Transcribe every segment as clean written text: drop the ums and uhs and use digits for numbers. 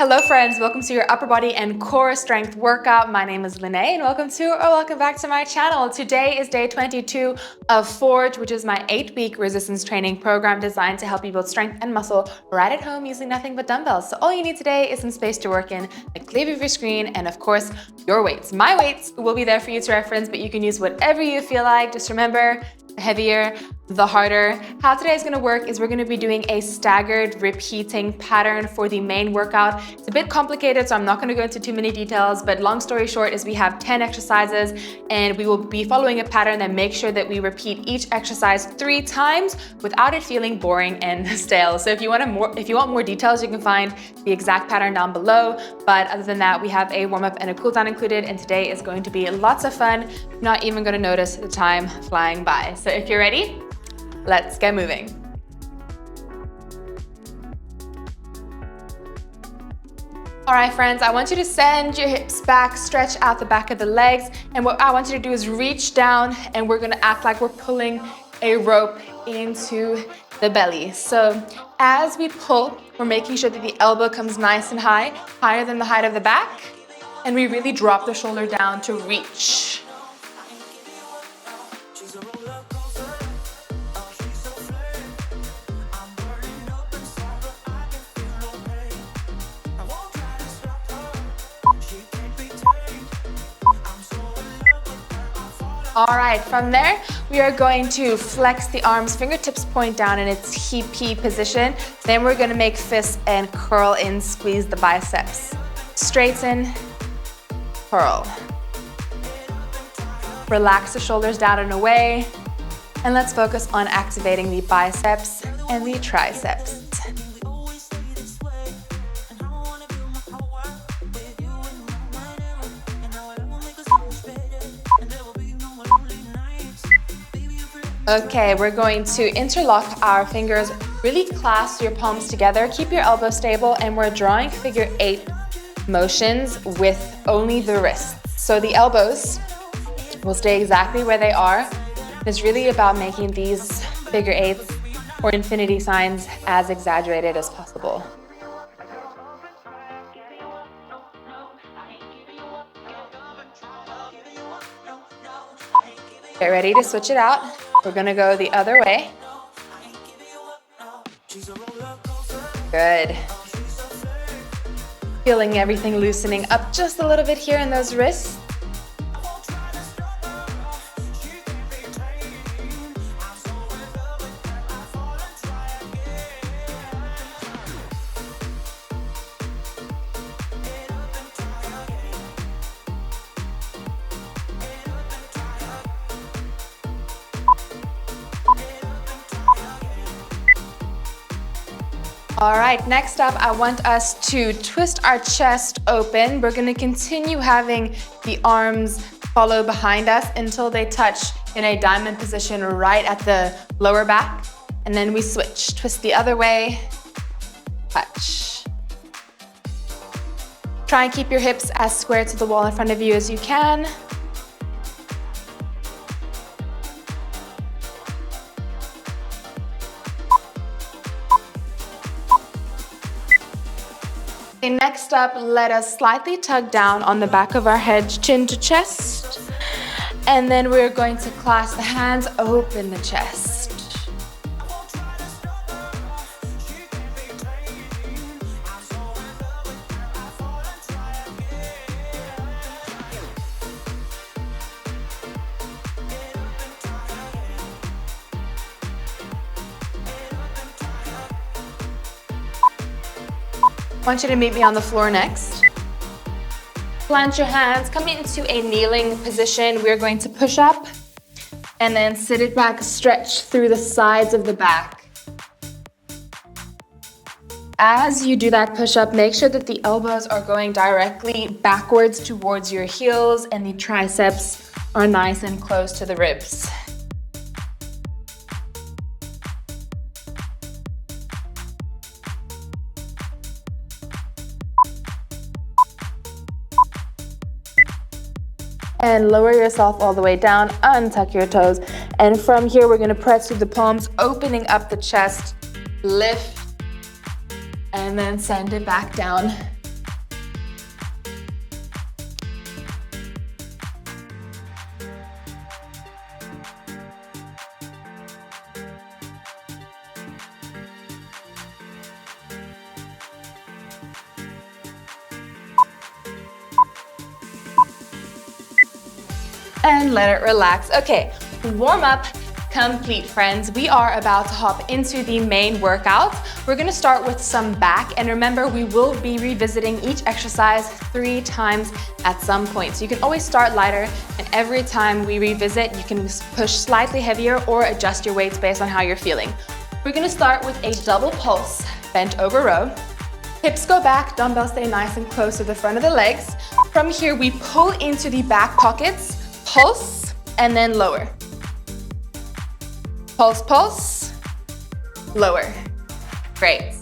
Hello friends, welcome to your upper body and core strength workout. My name is Lene and welcome back to my channel. Today is day 22 of Forge, which is my 8-week resistance training program designed to help you build strength and muscle right at home using nothing but dumbbells. So all you need today is some space to work in, a clear view of your screen, and of course, your weights. My weights will be there for you to reference, but you can use whatever you feel like. Just remember, the heavier, the harder. How today is gonna work is we're gonna be doing a staggered repeating pattern for the main workout. It's a bit complicated, so I'm not gonna go into too many details, but long story short is we have 10 exercises and we will be following a pattern that makes sure that we repeat each exercise 3 times without it feeling boring and stale. So if you want more details, you can find the exact pattern down below. But other than that, we have a warm-up and a cool down included, and today is going to be lots of fun. You're not even gonna notice the time flying by. So if you're ready, let's get moving. All right, friends, I want you to send your hips back, stretch out the back of the legs. And what I want you to do is reach down and we're gonna act like we're pulling a rope into the belly. So as we pull, we're making sure that the elbow comes nice and high, higher than the height of the back. And we really drop the shoulder down to reach. All right, from there, we are going to flex the arms, fingertips point down in its TP position. Then we're gonna make fists and curl in, squeeze the biceps. Straighten, curl. Relax the shoulders down and away. And let's focus on activating the biceps and the triceps. Okay, we're going to interlock our fingers, really clasp your palms together, keep your elbows stable, and we're drawing figure 8 motions with only the wrists. So the elbows will stay exactly where they are. It's really about making these figure 8s or infinity signs as exaggerated as possible. Get ready to switch it out. We're gonna go the other way. Good. Feeling everything loosening up just a little bit here in those wrists. All right, next up, I want us to twist our chest open. We're gonna continue having the arms follow behind us until they touch in a diamond position right at the lower back. And then we switch, twist the other way, touch. Try and keep your hips as square to the wall in front of you as you can. Okay, next up, let us slightly tug down on the back of our head, chin to chest. And then we're going to clasp the hands, open the chest. I want you to meet me on the floor next. Plant your hands, come into a kneeling position. We're going to push up and then sit it back, stretch through the sides of the back. As you do that push up, make sure that the elbows are going directly backwards towards your heels and the triceps are nice and close to the ribs. And lower yourself all the way down, untuck your toes. And from here, we're gonna press through the palms, opening up the chest, lift, and then send it back down and let it relax. Okay, warm up complete, friends. We are about to hop into the main workout. We're gonna start with some back, and remember, we will be revisiting each exercise 3 times at some point. So you can always start lighter, and every time we revisit, you can push slightly heavier or adjust your weights based on how you're feeling. We're gonna start with a double pulse, bent over row. Hips go back, dumbbells stay nice and close to the front of the legs. From here, we pull into the back pockets, pulse, and then lower. Pulse, pulse, lower. Great.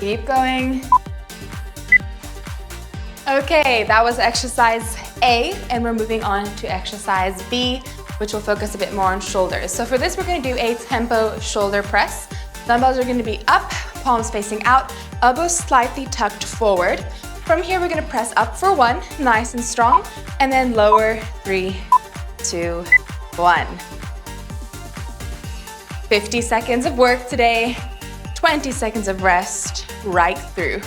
Keep going. Okay, that was exercise A, and we're moving on to exercise B, which will focus a bit more on shoulders. So for this, we're gonna do a tempo shoulder press. Dumbbells are gonna be up, palms facing out, elbows slightly tucked forward. From here, we're gonna press up for 1, nice and strong, and then lower, 3, 2, 1. 50 seconds of work today, 20 seconds of rest, right through.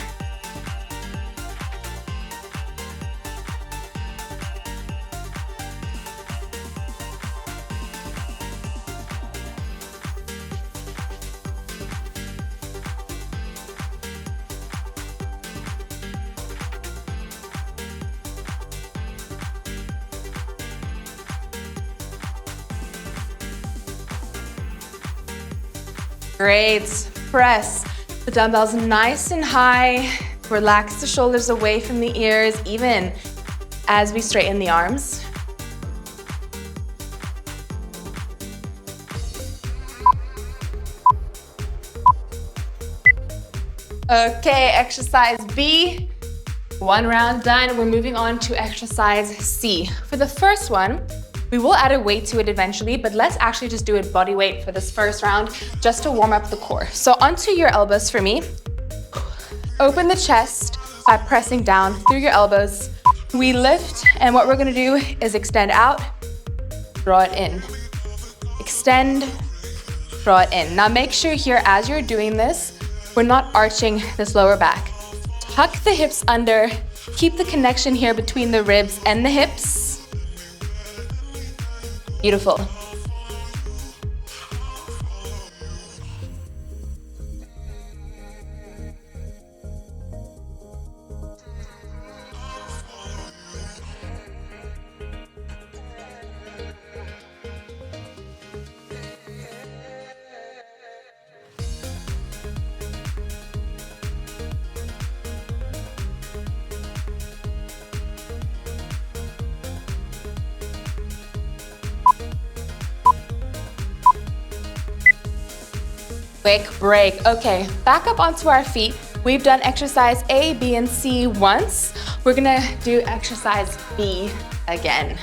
Great. Press the dumbbells nice and high. Relax the shoulders away from the ears, even as we straighten the arms. Okay, exercise B. 1 round done. We're moving on to exercise C. For the first one, we will add a weight to it eventually, but let's actually just do it body weight for this first round, just to warm up the core. So onto your elbows for me. Open the chest by pressing down through your elbows. We lift, and what we're gonna do is extend out, draw it in. Extend, draw it in. Now make sure here, as you're doing this, we're not arching this lower back. Tuck the hips under, keep the connection here between the ribs and the hips. Beautiful. Quick break. Okay, back up onto our feet. We've done exercise A, B, and C once. We're gonna do exercise B again.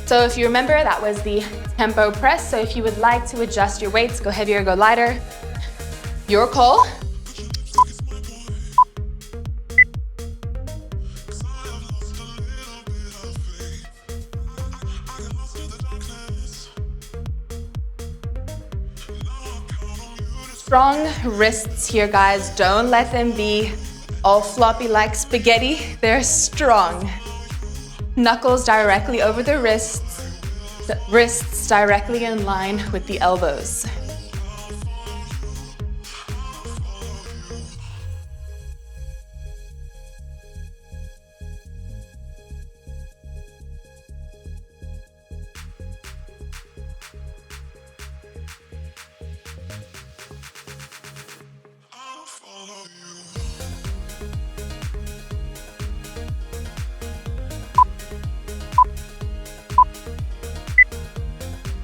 So if you remember, that was the tempo press. So if you would like to adjust your weights, go heavier, go lighter, your call. Strong wrists here, guys. Don't let them be all floppy like spaghetti. They're strong. Knuckles directly over the wrists directly in line with the elbows.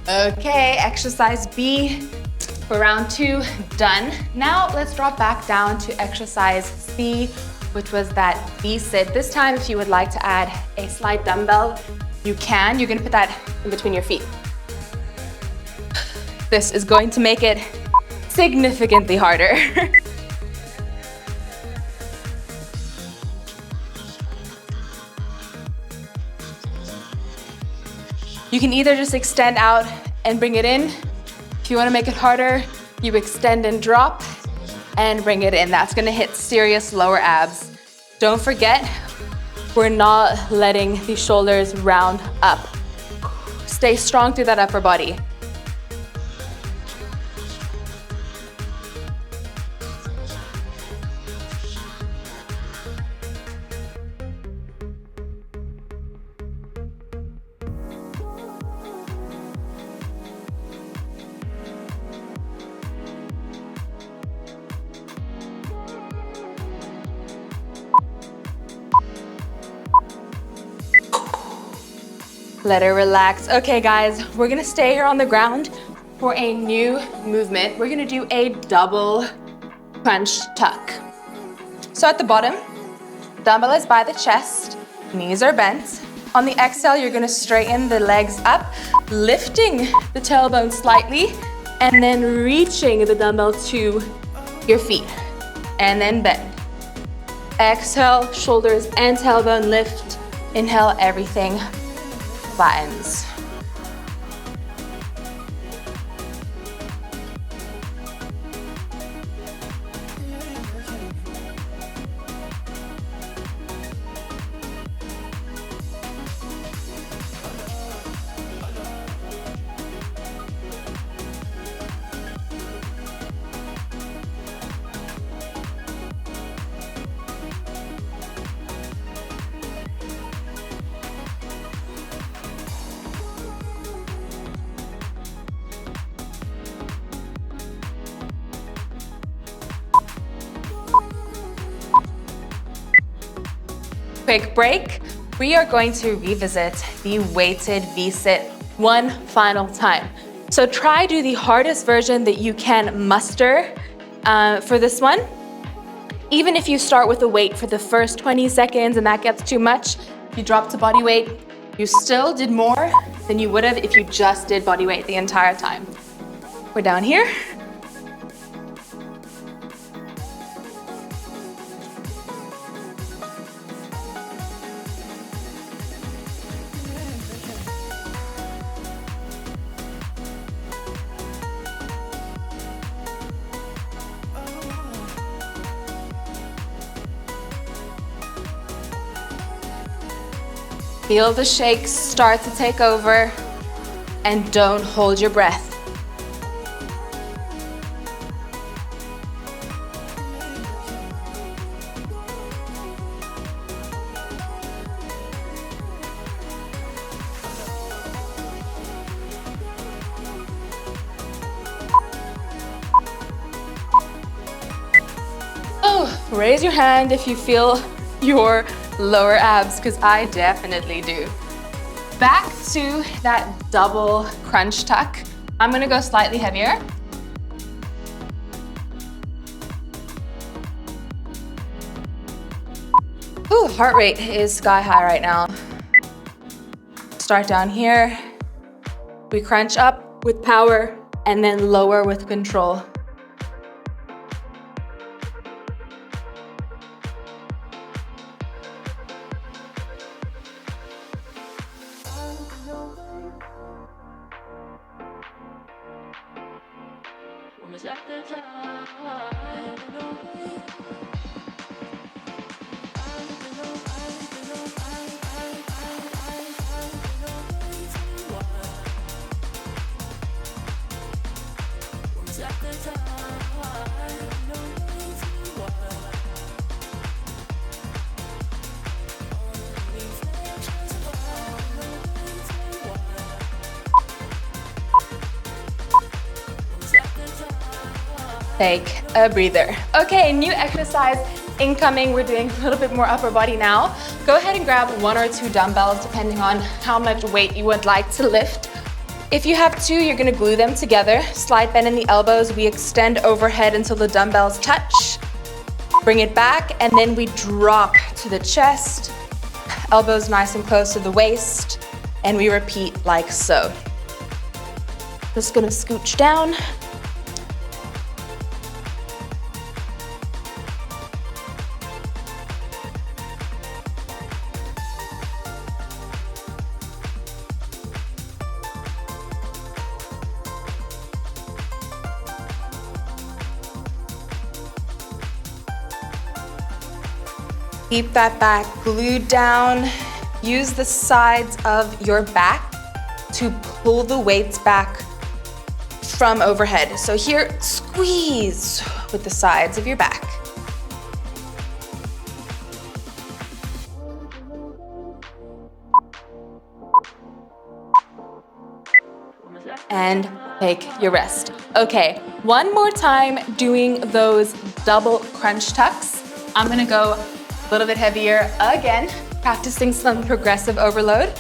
Okay, exercise B for round 2, done. Now let's drop back down to exercise C, which was that V-sit. This time, if you would like to add a slight dumbbell, you can. You're gonna put that in between your feet. This is going to make it significantly harder. You can either just extend out and bring it in. If you want to make it harder, you extend and drop and bring it in. That's going to hit serious lower abs. Don't forget, we're not letting the shoulders round up. Stay strong through that upper body. Let it relax. Okay guys, we're gonna stay here on the ground for a new movement. We're gonna do a double crunch tuck. So at the bottom, dumbbell is by the chest, knees are bent. On the exhale, you're gonna straighten the legs up, lifting the tailbone slightly, and then reaching the dumbbell to your feet, and then bend. Exhale, shoulders and tailbone lift. Inhale, everything flattens. Quick break. We are going to revisit the weighted V-sit one final time. So try do the hardest version that you can muster for this one. Even if you start with a weight for the first 20 seconds and that gets too much, you drop to body weight, you still did more than you would have if you just did body weight the entire time. We're down here. Feel the shakes start to take over, and don't hold your breath. Oh, raise your hand if you feel your lower abs, because I definitely do. Back to that double crunch tuck. I'm gonna go slightly heavier. Ooh, heart rate is sky high right now. Start down here. We crunch up with power and then lower with control. Take a breather. Okay, new exercise incoming. We're doing a little bit more upper body now. Go ahead and grab 1 or 2 dumbbells depending on how much weight you would like to lift. If you have two, you're gonna glue them together. Slight bend in the elbows. We extend overhead until the dumbbells touch. Bring it back, and then we drop to the chest. Elbows nice and close to the waist, and we repeat like so. Just gonna scooch down. Keep that back glued down. Use the sides of your back to pull the weights back from overhead. So here, squeeze with the sides of your back. And take your rest. Okay, one more time doing those double crunch tucks. I'm gonna go a little bit heavier again, practicing some progressive overload.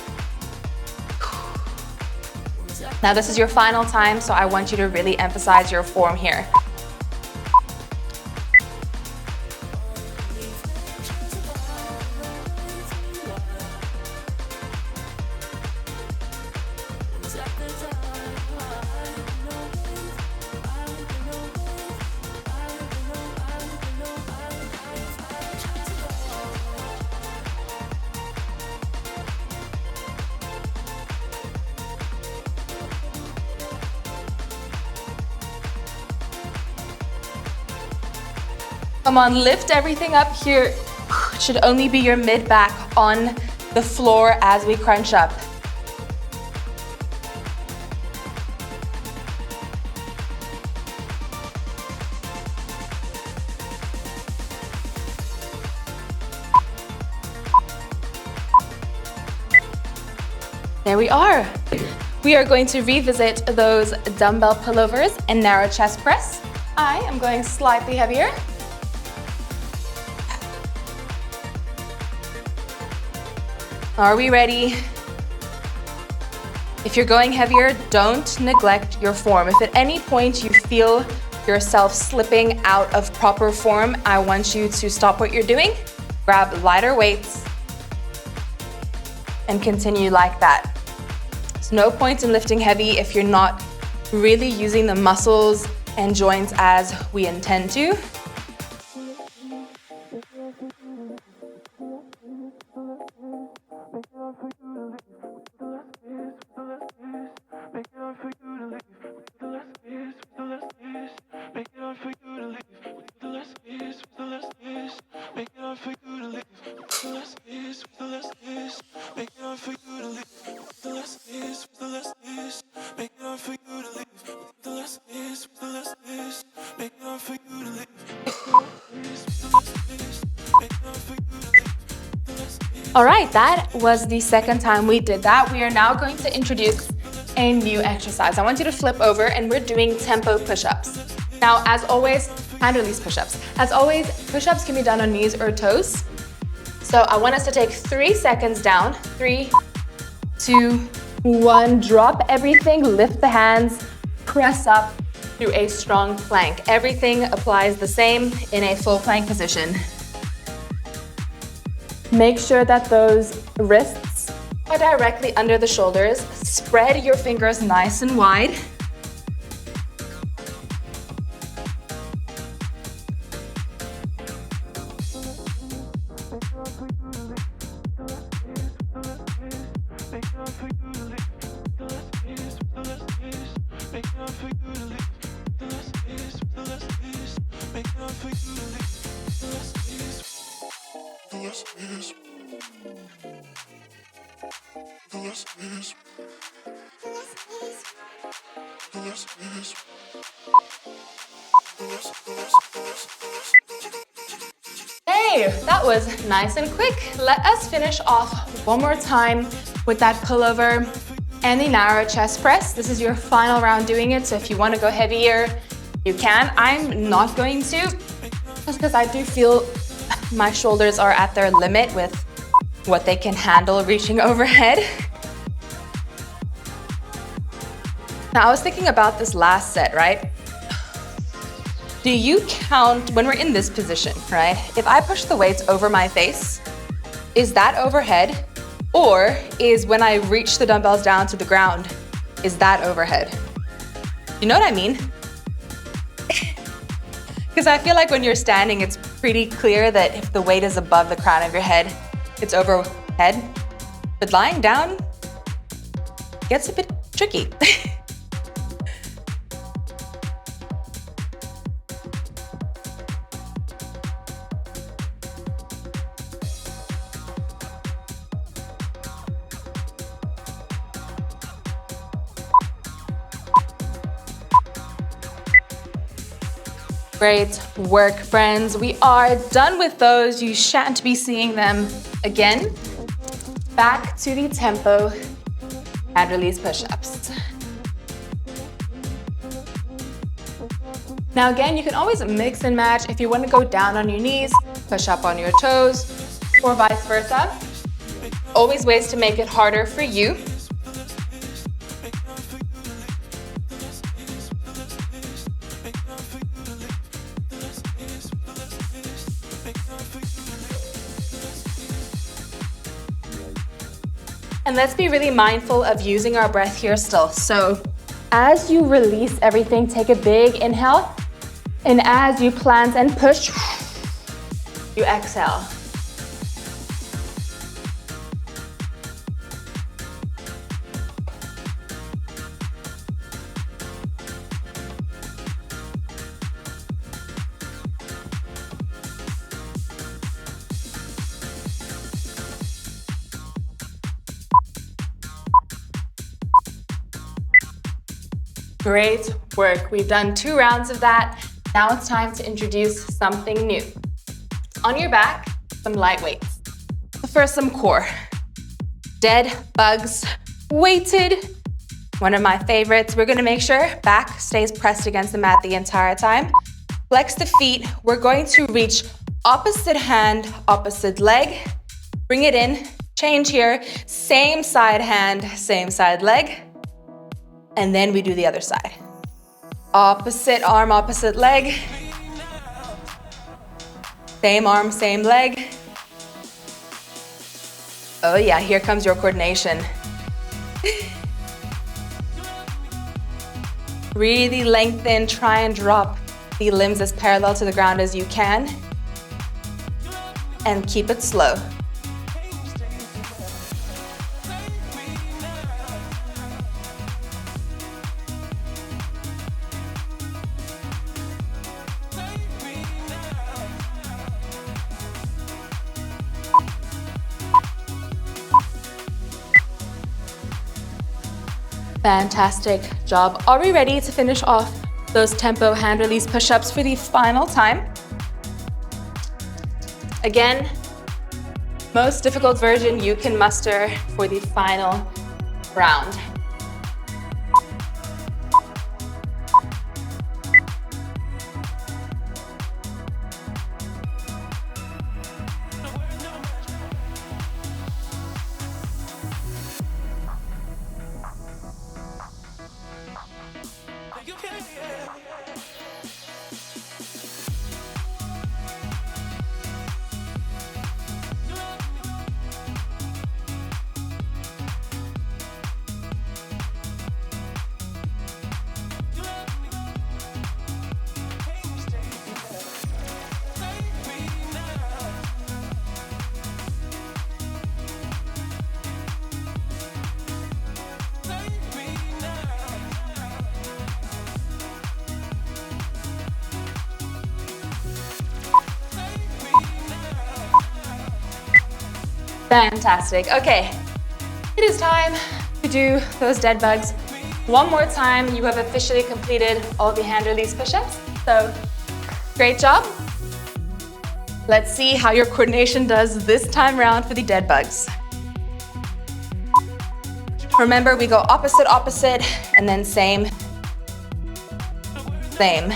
Now this is your final time, so I want you to really emphasize your form here. Come on, lift everything up here. It should only be your mid back on the floor as we crunch up. There we are. We are going to revisit those dumbbell pullovers and narrow chest press. I am going slightly heavier. Are we ready? If you're going heavier, don't neglect your form. If at any point you feel yourself slipping out of proper form, I want you to stop what you're doing, grab lighter weights, and continue like that. There's no point in lifting heavy if you're not really using the muscles and joints as we intend to. All right, that was the second time we did that. We are now going to introduce a new exercise. I want you to flip over and we're doing tempo push-ups. Now, as always, hand release push-ups. As always, push-ups can be done on knees or toes. So I want us to take 3 seconds down. 3, 2, 1, drop everything, lift the hands, press up through a strong plank. Everything applies the same in a full plank position. Make sure that those wrists are directly under the shoulders. Spread your fingers nice and wide. Hey, that was nice and quick. Let us finish off one more time with that pullover and the narrow chest press. This is your final round doing it, so if you want to go heavier, you can. I'm not going to, just because I do feel my shoulders are at their limit with what they can handle reaching overhead. Now, I was thinking about this last set, right? Do you count when we're in this position, right? If I push the weights over my face, is that overhead? Or is when I reach the dumbbells down to the ground, is that overhead? You know what I mean? Because I feel like when you're standing, it's pretty clear that if the weight is above the crown of your head, it's overhead. But lying down gets a bit tricky. Great work, friends. We are done with those. You shan't be seeing them again. Back to the tempo and release push-ups. Now again, you can always mix and match. If you want to go down on your knees, push up on your toes, or vice versa. Always ways to make it harder for you. And let's be really mindful of using our breath here still. So as you release everything, take a big inhale. And as you plant and push, you exhale. Great work. We've done 2 rounds of that. Now it's time to introduce something new. On your back, some light weights. First, some core. Dead bugs, weighted. One of my favorites. We're gonna make sure back stays pressed against the mat the entire time. Flex the feet. We're going to reach opposite hand, opposite leg. Bring it in, change here. Same side hand, same side leg. And then we do the other side. Opposite arm, opposite leg. Same arm, same leg. Oh yeah, here comes your coordination. Really lengthen, try and drop the limbs as parallel to the ground as you can. And keep it slow. Fantastic job. Are we ready to finish off those tempo hand release push-ups for the final time? Again, most difficult version you can muster for the final round. Fantastic. Okay, it is time to do those dead bugs. One more time, you have officially completed all the hand release push-ups. So, great job. Let's see how your coordination does this time around for the dead bugs. Remember, we go opposite, opposite, and then same, same.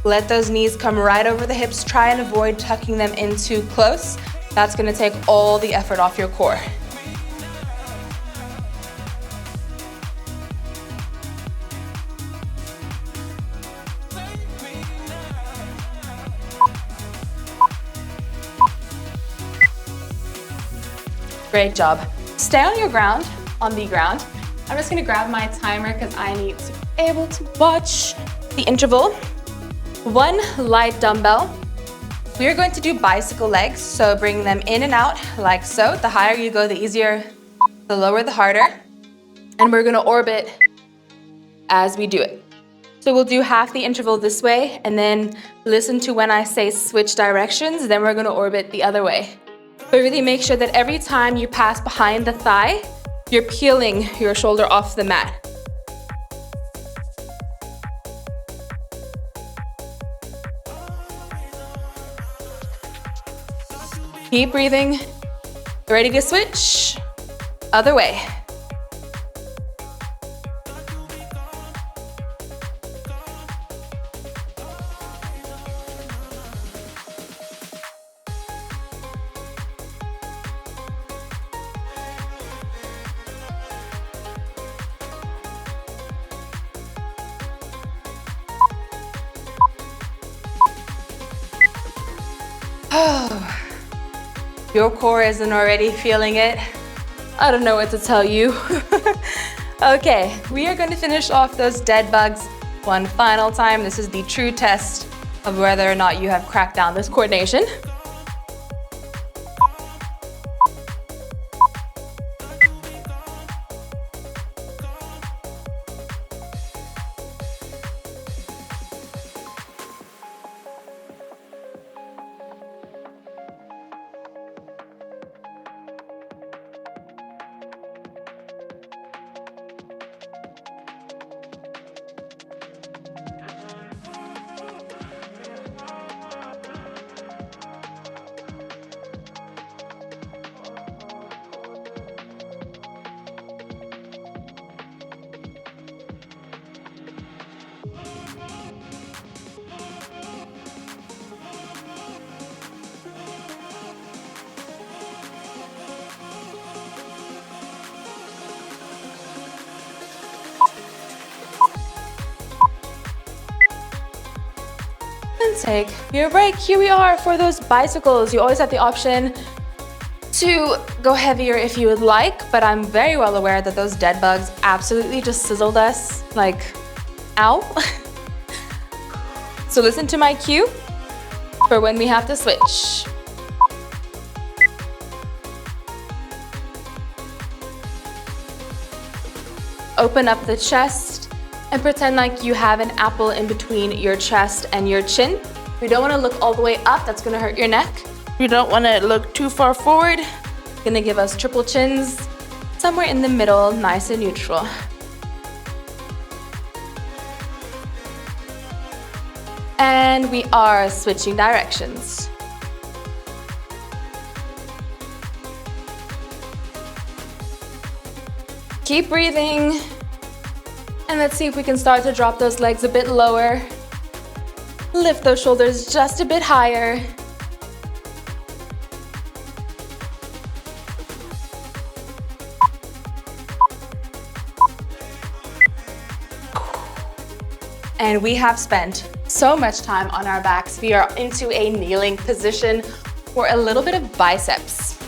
Let those knees come right over the hips. Try and avoid tucking them in too close. That's gonna take all the effort off your core. Great job. Stay on your ground, on the ground. I'm just gonna grab my timer because I need to be able to watch the interval. 1 light dumbbell. We are going to do bicycle legs, so bring them in and out like so. The higher you go, the easier. The lower, the harder. And we're gonna orbit as we do it. So we'll do half the interval this way, and then listen to when I say switch directions, then we're gonna orbit the other way. But really make sure that every time you pass behind the thigh, you're peeling your shoulder off the mat. Keep breathing. Ready to switch? Other way. Oh, your core isn't already feeling it. I don't know what to tell you. Okay, we are going to finish off those dead bugs one final time. This is the true test of whether or not you have cracked down this coordination. Take your break. Here we are for those bicycles. You always have the option to go heavier if you would like, but I'm very well aware that those dead bugs absolutely just sizzled us, like, ow. So listen to my cue for when we have to switch. Open up the chest and pretend like you have an apple in between your chest and your chin. We don't want to look all the way up, that's going to hurt your neck. We don't want to look too far forward. It's going to give us triple chins. Somewhere in the middle, nice and neutral. And we are switching directions. Keep breathing. And let's see if we can start to drop those legs a bit lower. Lift those shoulders just a bit higher. And we have spent so much time on our backs. We are into a kneeling position for a little bit of biceps.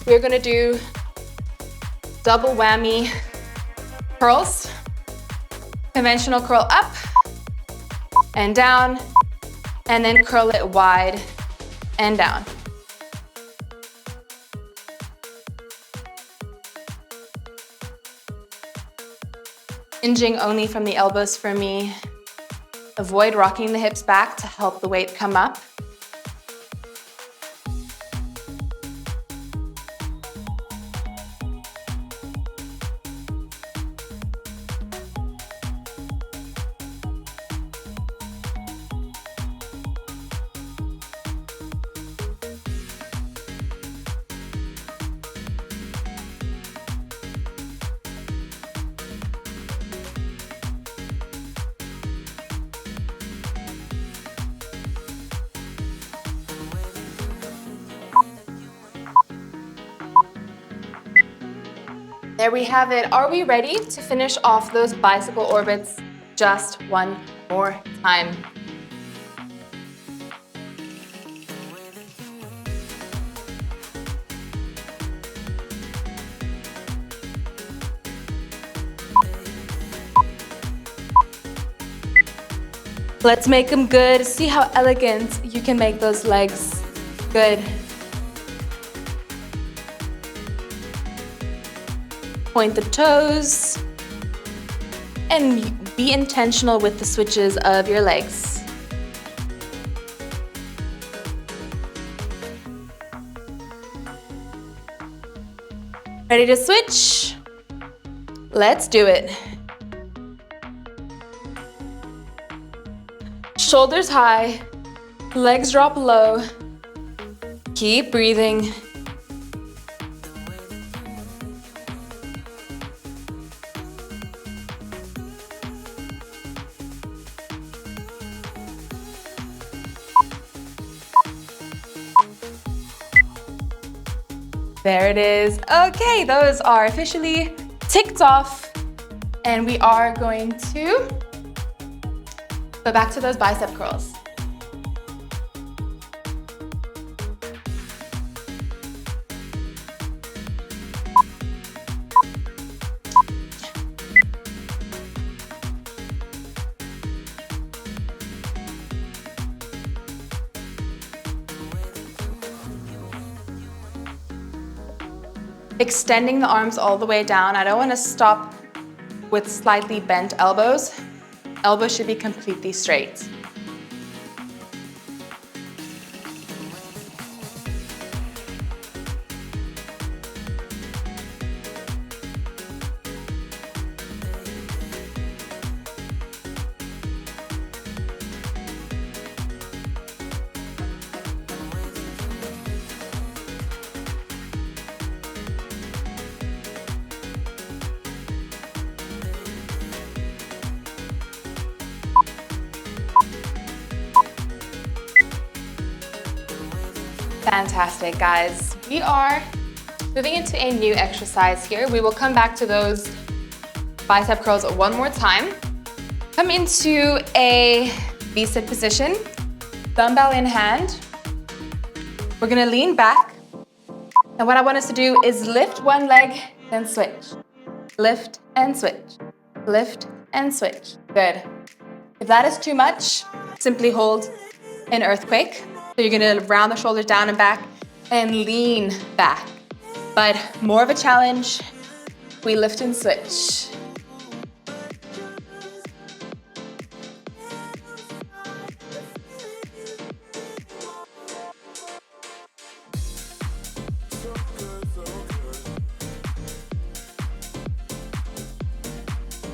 We're gonna do double whammy curls. Conventional curl up and down, and then curl it wide and down. Hinging only from the elbows for me. Avoid rocking the hips back to help the weight come up. There we have it. Are we ready to finish off those bicycle orbits just one more time? Let's make them good. See how elegant you can make those legs. Good. Point the toes and be intentional with the switches of your legs. Ready to switch? Let's do it. Shoulders high, legs drop low. Keep breathing. There it is. Okay, those are officially ticked off, and we are going to go back to those bicep curls. Extending the arms all the way down. I don't want to stop with slightly bent elbows. Elbows should be completely straight. Fantastic, guys. We are moving into a new exercise here. We will come back to those bicep curls one more time. Come into a V-sit position, dumbbell in hand. We're gonna lean back. And what I want us to do is lift one leg, then switch. Lift and switch. Lift and switch. Good. If that is too much, simply hold an earthquake. So you're gonna round the shoulders down and back and lean back. But more of a challenge, we lift and switch.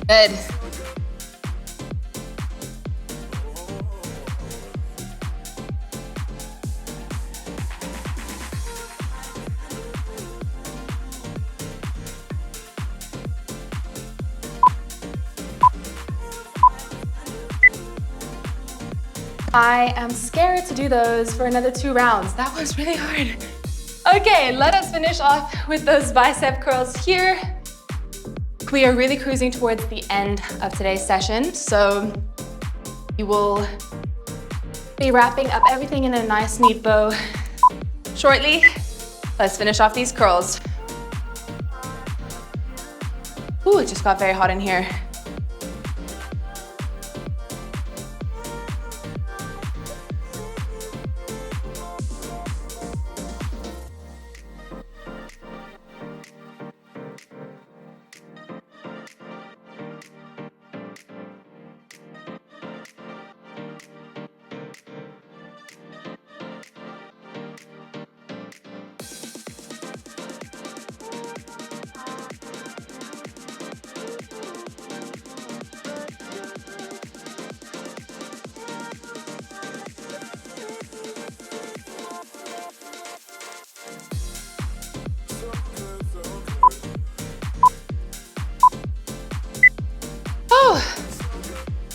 Good. I am scared to do those for another 2 rounds. That was really hard. Okay, let us finish off with those bicep curls here. We are really cruising towards the end of today's session, so you will be wrapping up everything in a nice neat bow shortly. Let's finish off these curls. Ooh, it just got very hot in here.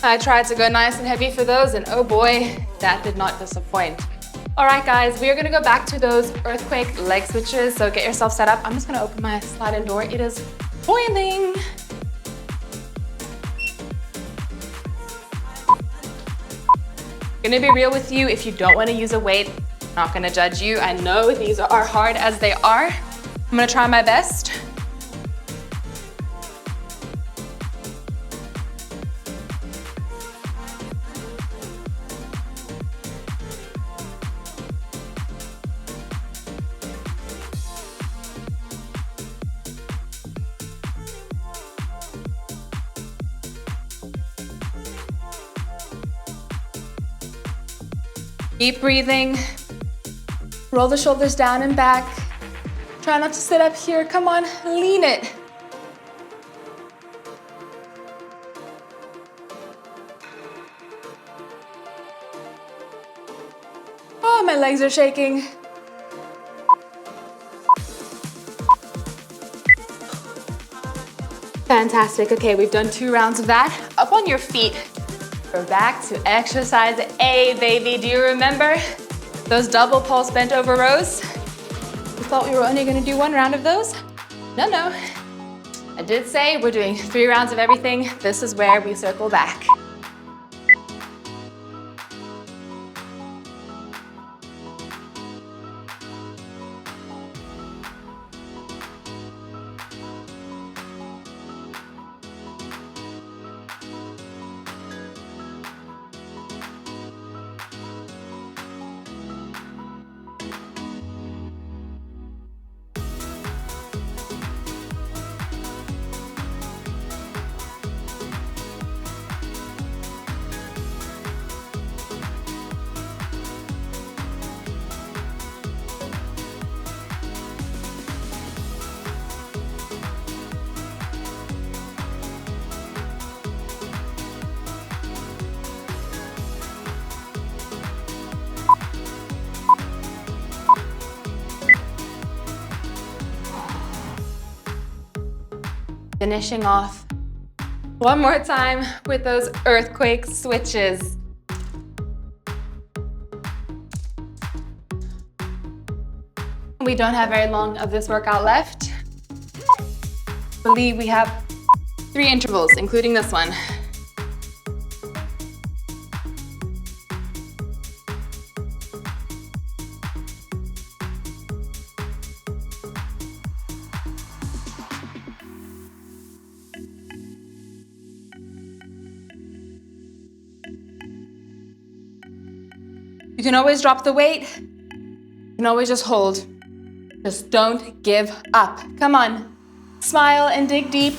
I tried to go nice and heavy for those, and oh boy, that did not disappoint. All right, guys, we are gonna go back to those earthquake leg switches, so get yourself set up. I'm just gonna open my sliding door. It is boiling. Gonna be real with you, if you don't wanna use a weight, I'm not gonna judge you. I know these are hard as they are. I'm gonna try my best. Keep breathing. Roll the shoulders down and back. Try not to sit up here. Come on, lean it. Oh, my legs are shaking. Fantastic. Okay, we've done 2 rounds of that. Up on your feet. We're back to exercise A, baby. Do you remember those double pulse bent over rows? We thought we were only gonna do 1 round of those? No. I did say we're doing 3 rounds of everything. This is where we circle back. Finishing off one more time with those earthquake switches. We don't have very long of this workout left. I believe we have 3 intervals, including this one. You can always drop the weight. You can always just hold. Just don't give up. Come on. Smile and dig deep.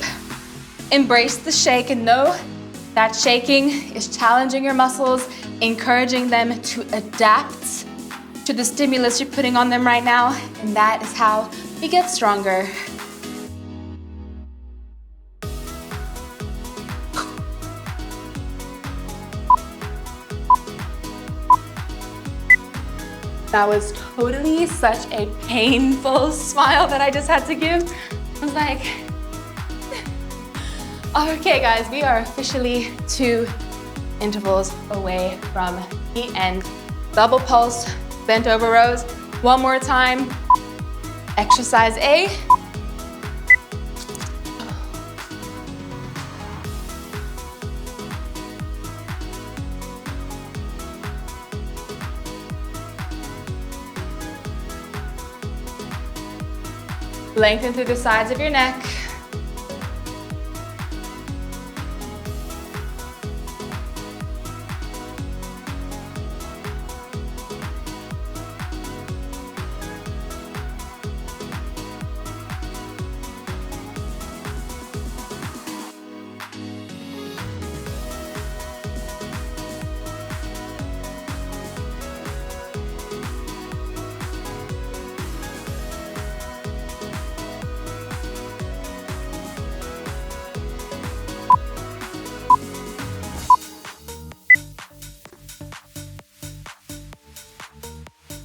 Embrace the shake and know that shaking is challenging your muscles, encouraging them to adapt to the stimulus you're putting on them right now. And that is how we get stronger. That was totally such a painful smile that I just had to give. I was like, okay guys, we are officially 2 intervals away from the end. Double pulse, bent over rows. One more time. Exercise A. Lengthen through the sides of your neck.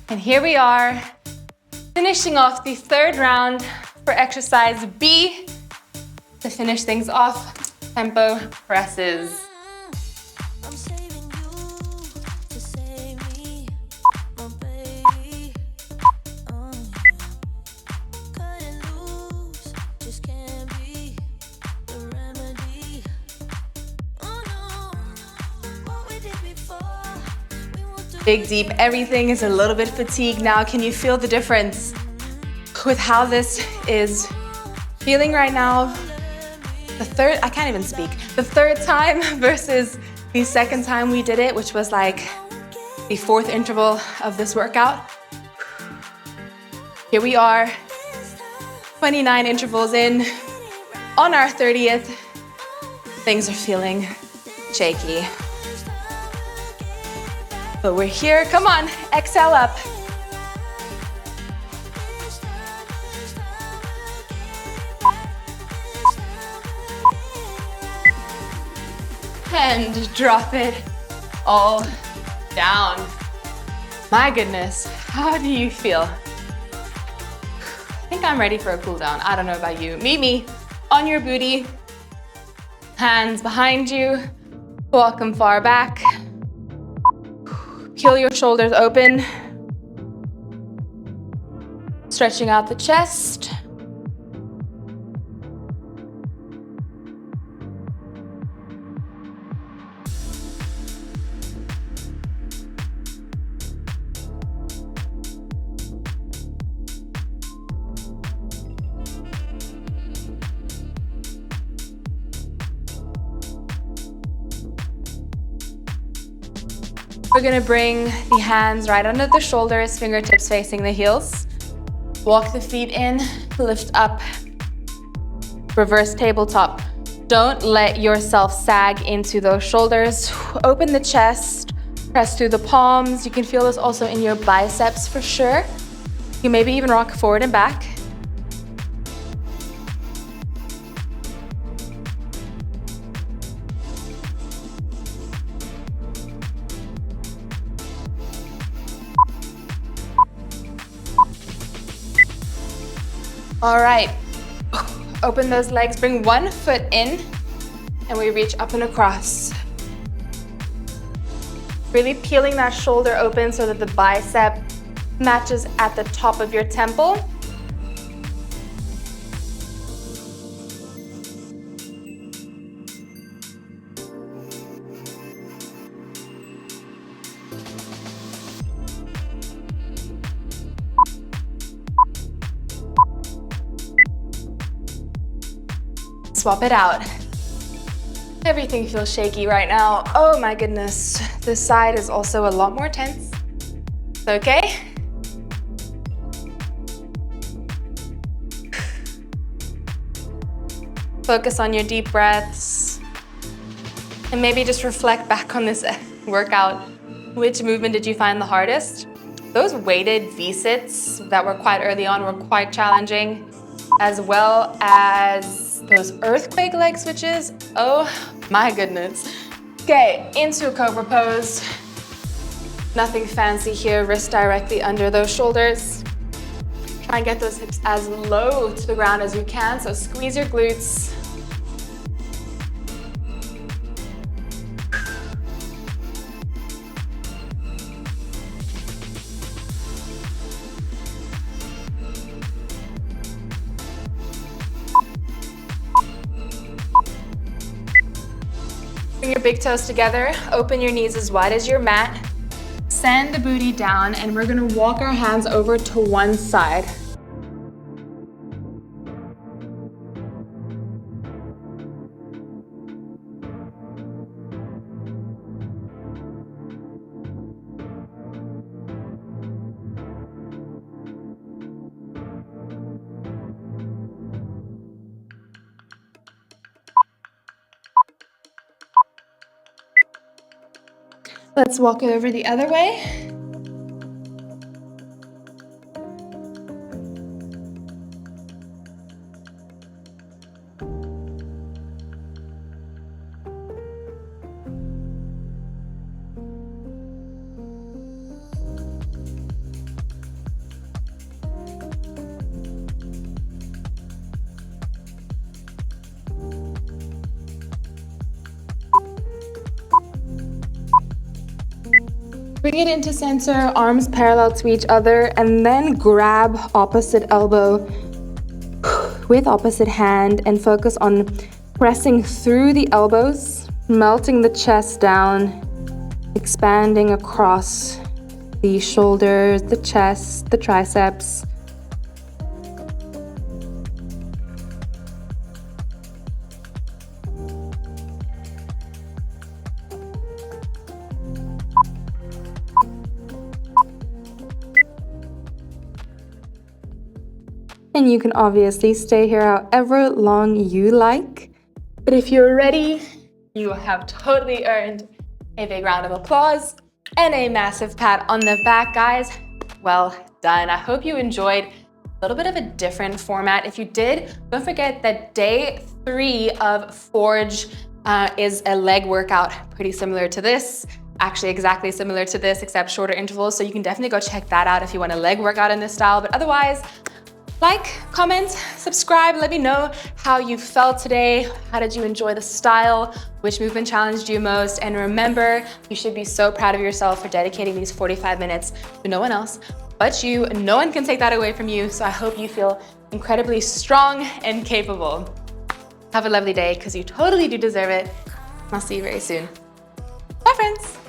And here we are, finishing off the 3rd round for exercise B. To finish things off, tempo presses. Dig deep. Everything is a little bit fatigued now. Can you feel the difference with how this is feeling right now? I can't even speak. The third time versus the second time we did it, which was like the fourth interval of this workout. Here we are, 29 intervals in. On our 30th, things are feeling shaky. But we're here, come on, exhale up. And drop it all down. My goodness, how do you feel? I think I'm ready for a cool down. I don't know about you. Meet me on your booty, hands behind you, walk them far back. Peel your shoulders open, stretching out the chest. We're gonna bring the hands right under the shoulders, fingertips facing the heels. Walk the feet in, lift up, reverse tabletop. Don't let yourself sag into those shoulders. Open the chest, press through the palms. You can feel this also in your biceps for sure. You maybe even rock forward and back. All right, open those legs, bring one foot in, and we reach up and across. Really peeling that shoulder open so that the bicep matches at the top of your temple. Swap it out. Everything feels shaky right now. Oh my goodness. This side is also a lot more tense. It's okay. Focus on your deep breaths. And maybe just reflect back on this workout. Which movement did you find the hardest? Those weighted V-sits that were quite early on were quite challenging, as well as those earthquake leg switches. Oh my goodness. Okay, into a cobra pose. Nothing fancy here, wrist directly under those shoulders. Try and get those hips as low to the ground as you can, so squeeze your glutes. Bring your big toes together, open your knees as wide as your mat, send the booty down, and we're gonna walk our hands over to one side. Let's walk it over the other way. Bring it into center, arms parallel to each other, and then grab opposite elbow with opposite hand and focus on pressing through the elbows, melting the chest down, expanding across the shoulders, the chest, the triceps. And you can obviously stay here however long you like. But if you're ready, you have totally earned a big round of applause and a massive pat on the back, guys. Well done. I hope you enjoyed a little bit of a different format. If you did, don't forget that day 3 of Forge is a leg workout pretty similar to this. Actually exactly similar to this, except shorter intervals. So you can definitely go check that out if you want a leg workout in this style. But otherwise, like, comment, subscribe, let me know how you felt today. How did you enjoy the style? Which movement challenged you most? And remember, you should be so proud of yourself for dedicating these 45 minutes to no one else but you. No one can take that away from you. So I hope you feel incredibly strong and capable. Have a lovely day, because you totally do deserve it. I'll see you very soon. Bye, friends.